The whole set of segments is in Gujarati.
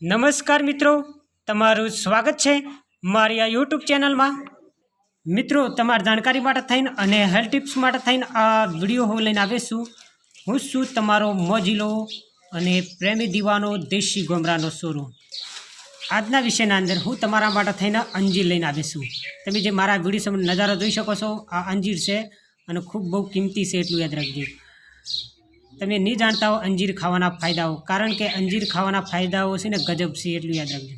નમસ્કાર મિત્રો, તમારું સ્વાગત છે મારી આ યુટ્યુબ ચેનલમાં। મિત્રો, તમારી જાણકારી માટે થઈને અને હેલ્થ ટિપ્સ માટે થઈને આ વિડીયો હું લઈને આવીશું। હું છું તમારો મોજીલો અને પ્રેમી દીવાનો દેશી ગોમરાનો સોરો। આજના વિષયના અંદર હું તમારા માટે થઈને અંજીર લઈને આવીશું। તમે જે મારા વિડીયો સામે નજારો જોઈ શકો છો, આ અંજીર છે અને ખૂબ બહુ કિંમતી છે, એટલું યાદ રાખજો। તમે નહીં જાણતા હો અંજીર ખાવાના ફાયદાઓ, કારણ કે અંજીર ખાવાના ફાયદાઓ છે ને ગજબ છે, એટલું યાદ રાખજો।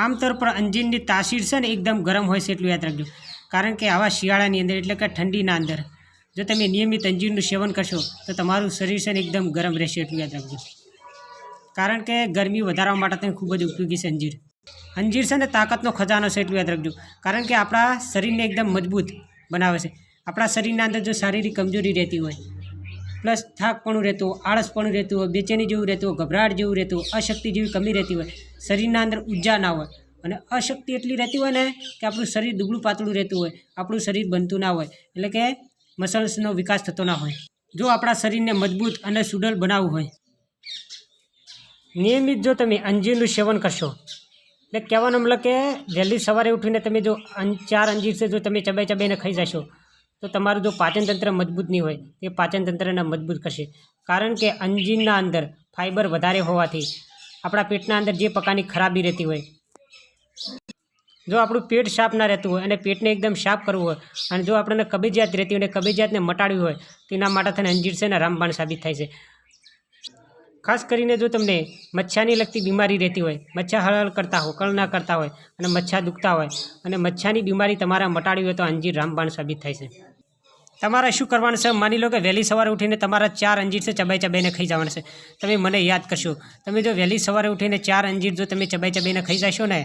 આમતોર પર અંજીરની તાસીર છે ને એકદમ ગરમ હોય છે, એટલું યાદ રાખજો। કારણ કે આવા શિયાળાની અંદર એટલે કે ઠંડીના અંદર જો તમે નિયમિત અંજીરનું સેવન કરશો તો તમારું શરીર છે ને એકદમ ગરમ રહેશે, એટલું યાદ રાખજો। કારણ કે ગરમી વધારવા માટે તેને ખૂબ જ ઉપયોગી છે અંજીર। અંજીર છે ને તાકાતનો ખજાનો છે, એટલું યાદ રાખજો। કારણ કે આપણા શરીરને એકદમ મજબૂત બનાવે છે। આપણા શરીરના અંદર જો શારીરિક કમજોરી રહેતી હોય, પ્લસ થાકપણું રહેતું હોય, આળસપણું રહેતું હોય, બેચેની જેવું રહેતું હોય, ગભરાટ જેવું રહેતું હોય, અશક્તિ જેવી કમી રહેતી હોય, શરીરના અંદર ઉર્જા ના હોય અને અશક્તિ એટલી રહેતી હોય ને કે આપણું શરીર દુબળું પાતળું રહેતું હોય, આપણું શરીર બનતું ના હોય, એટલે કે મસલ્સનો વિકાસ થતો ના હોય। જો આપણા શરીરને મજબૂત અને સુડલ બનાવવું હોય, નિયમિત જો તમે અંજીરનું સેવન કરશો, એટલે કહેવાનો મતલબ કે વહેલી સવારે ઉઠીને તમે જો 4 અંજીર છે જો તમે ચબાઈને ખાઈ જશો તો તમારું જો પાચનતંત્ર મજબૂત નહીં હોય તે પાચનતંત્રને મજબૂત કરશે। કારણ કે અંજીરના અંદર ફાઇબર વધારે હોવાથી આપણા પેટના અંદર જે પ્રકારની ખરાબી રહેતી હોય, જો આપણું પેટ સાફ ના રહેતું હોય અને પેટને એકદમ સાફ કરવું હોય અને જો આપણને કબજિયાત રહેતી હોય અને કબજિયાતને મટાડવી હોય તો એના માટે થઈને અંજીર છે ને રામબાણ સાબિત થાય છે। ખાસ કરીને જો તમને મચ્છાની લગતી બીમારી રહેતી હોય, મચ્છા હળહળ કરતા હોય, કળ ના કરતા હોય અને મચ્છા દુખતા હોય અને મચ્છાની બીમારી તમારા મટાડવી હોય તો અંજીર રામબાણ સાબિત થાય છે। તમારે શું કરવાનું છે, માની લો કે વહેલી સવારે ઉઠીને તમારા 4 અંજીર છે ચબાઈને ખાઈ જવાના છે। તમે મને યાદ કરશો, તમે જો વહેલી સવારે ઉઠીને 4 અંજીર જો તમે ચબાઈને ખાઈ જશો ને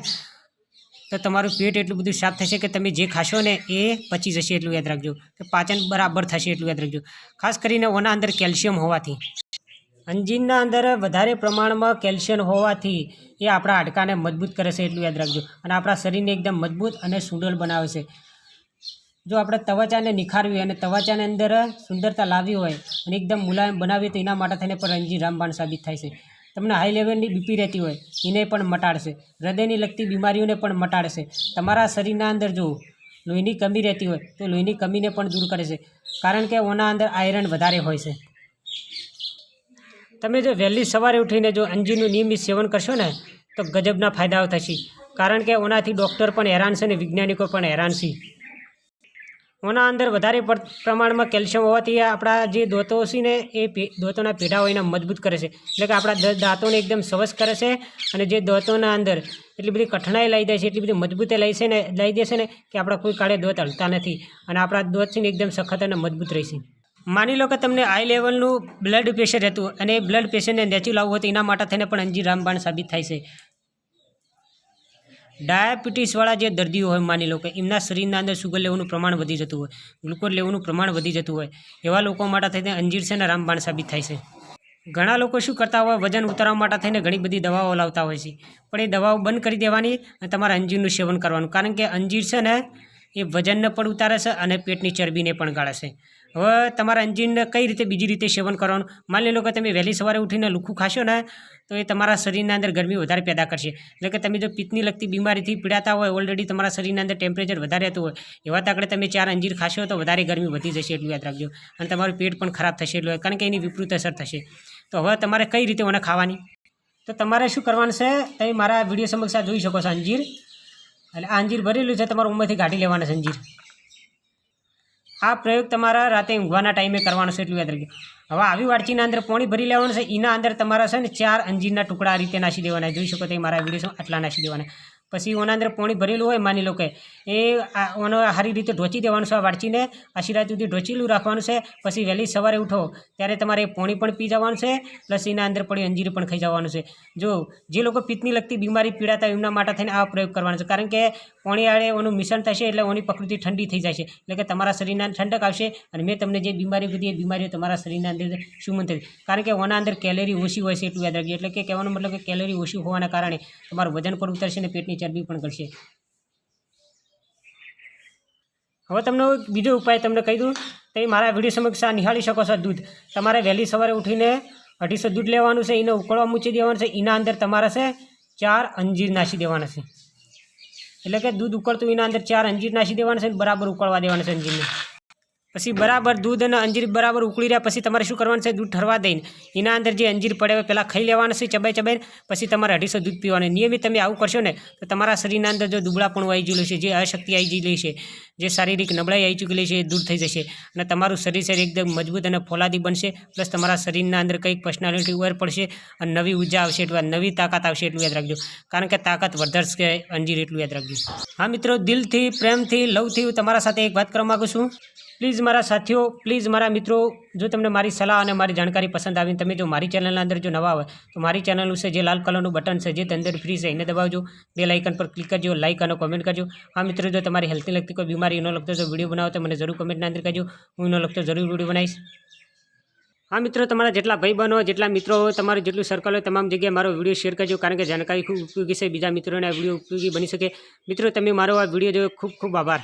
તો તમારું પેટ એટલું બધું સાફ થશે કે તમે જે ખાશો ને એ પચી જશે, એટલું યાદ રાખજો। કે પાચન બરાબર થશે, એટલું યાદ રાખજો। ખાસ કરીને ઓના અંદર કેલ્શિયમ હોવાથી, અંજીરના અંદર વધારે પ્રમાણમાં કેલ્શિયમ હોવાથી એ આપણા હાડકાને મજબૂત કરે છે, એટલું યાદ રાખજો। અને આપણા શરીરને એકદમ મજબૂત અને સુડોળ બનાવે છે। જો આપણે ત્વચાને નિખારવી અને ત્વચાની અંદર સુંદરતા લાવવી હોય અને એકદમ મુલાયમ બનાવીએ તો એના માટે થઈને પણ અંજીર રામબાણ સાબિત થાય છે। તમને હાઈ લેવલની બીપી રહેતી હોય એને પણ મટાડશે, હૃદયની લગતી બીમારીઓને પણ મટાડશે। તમારા શરીરના અંદર જો લોહીની કમી રહેતી હોય તો લોહીની કમીને પણ દૂર કરે છે, કારણ કે ઓના અંદર આયરન વધારે હોય છે। તમે જો વહેલી સવારે ઉઠીને જો અંજીરનું નિયમિત સેવન કરશો ને તો ગજબના ફાયદાઓ થશે। કારણ કે ઓનાથી ડૉક્ટર પણ હેરાન છે અને વૈજ્ઞાનિકો પણ હેરાન છે। ઓના અંદર વધારે પ્રમાણમાં કેલ્શિયમ હોવાથી આપણા જે દાંતો છે ને એ દાંતોના પેઢાઓ એને મજબૂત કરે છે, એટલે કે આપણા દાંતોને એકદમ સવસ કરે છે અને જે દાંતોના અંદર એટલી બધી કઠણાઈ લાવી દે છે, એટલી બધી મજબૂતી લઈ દેશે ને કે આપણા કોઈ કાળે દાંત હલતા નથી અને આપણા દાંત છે ને એકદમ સખત અને મજબૂત રહેશે। માની લો કે તમને હાઈ લેવલનું બ્લડ પ્રેશર રહેતું હોય અને એ બ્લડ પ્રેશરને નેચું લાવવું હોય તો એના માટે થઈને પણ અંજીર રામબાણ સાબિત થાય છે। ડાયાબિટીસવાળા જે દર્દીઓ હોય, માની લો કે એમના શરીરના અંદર સુગર લેવાનું પ્રમાણ વધી જતું હોય, ગ્લુકોઝ લેવાનું પ્રમાણ વધી જતું હોય, એવા લોકો માટે થઈને અંજીર છે ને રામબાણ સાબિત થાય છે। ઘણા લોકો શું કરતા હોય, વજન ઉતારવા માટે થઈને ઘણી બધી દવાઓ લાવતા હોય છે, પણ એ દવાઓ બંધ કરી દેવાની અને તમારે અંજીરનું સેવન કરવાનું। કારણ કે અંજીર છે ને એ વજનને પણ ઉતારે છે અને પેટની ચરબીને પણ ગાળે છે। હવે તમારા અંજીરને કઈ રીતે બીજી રીતે સેવન કરવાનું, માની લો કે તમે વહેલી સવારે ઉઠીને લુખું ખાશો ને તો એ તમારા શરીરના અંદર ગરમી વધારે પેદા કરશે। એટલે કે તમે જો પિત્તની લગતી બીમારીથી પીડાતા હોય, ઓલરેડી તમારા શરીરના અંદર ટેમ્પરેચર વધારે રહેતું હોય, એવા તાકડે તમે 4 અંજીર ખાશો તો વધારે ગરમી વધી જશે, એટલું યાદ રાખજો। અને તમારું પેટ પણ ખરાબ થશે, એટલું કારણ કે એની વિપરીત અસર થશે। તો હવે તમારે કઈ રીતે ઓને ખાવાની, તો તમારે શું કરવાનું છે, તમે મારા વિડીયો સમક્ષ જોઈ શકો છો અંજીર, એટલે આ અંજીર ભરેલું છે, તમારું ઉંમરથી કાઢી લેવાના છે અંજીર। આ પ્રયોગ તમારા રાતે ઊંઘવાના ટાઈમે કરવાનો છે, એટલું યાદ રાખજો। હવે આવી વાડચીના અંદર પાણી ભરી લેવાનું છે, એના અંદર તમારા છે ને 4 અંજીરના ટુકડા આ રીતે નાખી દેવાના, જોઈ શકો તો મારા વિડીયો આટલા નાખી દેવાના। પછી ઓના અંદર પાણી ભરેલું હોય, માની લો કે એ ઓનો સારી રીતે ઢોચી દેવાનું છે, આ વાડચીને આશી રાત સુધી ઢોચીલું રાખવાનું છે। પછી વહેલી સવારે ઉઠો ત્યારે તમારે પાણી પણ પી જવાનું છે, પ્લસ એના અંદર પડી અંજીર પણ ખાઈ જવાનું છે। જો જે લોકો પિત્તની લગતી બીમારી પીડાતા એમના માટે થઈને આ પ્રયોગ કરવાનો છે, કારણ કે પાણી આડે ઓનું મિશ્રણ થશે એટલે ઓની પ્રકૃતિ ઠંડી થઈ જશે, એટલે કે તમારા શરીરના ઠંડક આવશે અને મેં તમને જે બીમારી કીધી એ બીમારીઓ તમારા શરીરના અંદર સુમન થશે। કારણ કે ઓના અંદર કેલેરી ઓછી હોય છે, એટલું યાદ રાખજો। એટલે કે કહેવાનો મતલબ કે કેલેરી ઓછી હોવાના કારણે તમારું વજન પણ ઉતરશે અને પેટની ચરબી પણ ઘટશે। હવે તમને બીજો ઉપાય તમને કહી દઉં, તમે મારા વિડીયો સમક્ષ નિહાળી શકો છો। દૂધ તમારે વહેલી સવારે ઉઠીને 250 દૂધ લેવાનું છે, એને ઉકળવા મૂકી દેવાનું છે, એના અંદર તમારે છે 4 અંજીર નાખી દેવાના છે. એટલે કે દૂધ ઉકળતું એના અંદર 4 અંજીર નાખી દેવાના છે અને બરાબર ઉકળવા દેવાના છે અંજીરને. પછી બરાબર દૂધ અને અંજીર બરાબર ઉકળી રહ્યા પછી તમારે શું કરવાનું છે, દૂધ ઠરવા દઈને એના અંદર જે અંજીર પડે હોય પહેલાં ખાઈ લેવાના છે ચબાઈને, પછી તમારે 250 દૂધ પીવાનું. નિયમિત તમે આવું કરશો ને તો તમારા શરીરના અંદર જો દુબળાપણું આવી ગયેલું છે, જે અશક્તિ આવી ગયેલી છે, જે શારીરિક નબળાઈ આવી ચૂકેલી છે એ દૂર થઈ જશે અને તમારું શરીર એકદમ મજબૂત અને ફોલાદી બનશે. પ્લસ તમારા શરીરના અંદર કંઈક પર્સનાલિટી ઉભર પડશે અને નવી ઉર્જા આવશે, એટલું નવી તાકાત આવશે. એટલું યાદ રાખજો, કારણ કે તાકાત વધારશે અંજીર, એટલું યાદ રાખજો. હા મિત્રો, દિલથી, પ્રેમથી, લવથી હું તમારા સાથે એક વાત કરવા માગું છું. પ્લીઝ મારા સાથીઓ, પ્લીઝ મારા મિત્રો, જો તમને મારી સલાહ અને મારી જાણકારી પસંદ આવી, તમે જો મારી ચેનલના અંદર જો નવા હોય તો મારી ચેનલ છે જે લાલ કલરનું બટન છે જે અંદર ફ્રી છે એને દબાવજો, બેલ આઇકન પર ક્લિક કરજો, લાઇક અને કોમેન્ટ કરજો. હા મિત્રો, જો તમારી હેલ્થને લગતી કોઈ બીમારી ન લગતો જો વિડીયો બનાવો તો મને જરૂર કોમેન્ટના અંદર કહેજો, હું એનો લગતો જરૂર વિડીયો બનાવીશ. હા મિત્રો, તમારા જેટલા ભાઈ બહેનો હોય, જેટલા મિત્રો હોય, તમારું જેટલું સર્કલ હોય તમામ જગ્યાએ મારો વિડીયો શેર કરજો, કારણ કે જાણકારી ખૂબ ઉપયોગી છે, બીજા મિત્રોને આ વિડીયો ઉપયોગી બની શકે. મિત્રો, તમે મારો આ વિડીયો જોયો ખૂબ ખૂબ આભાર.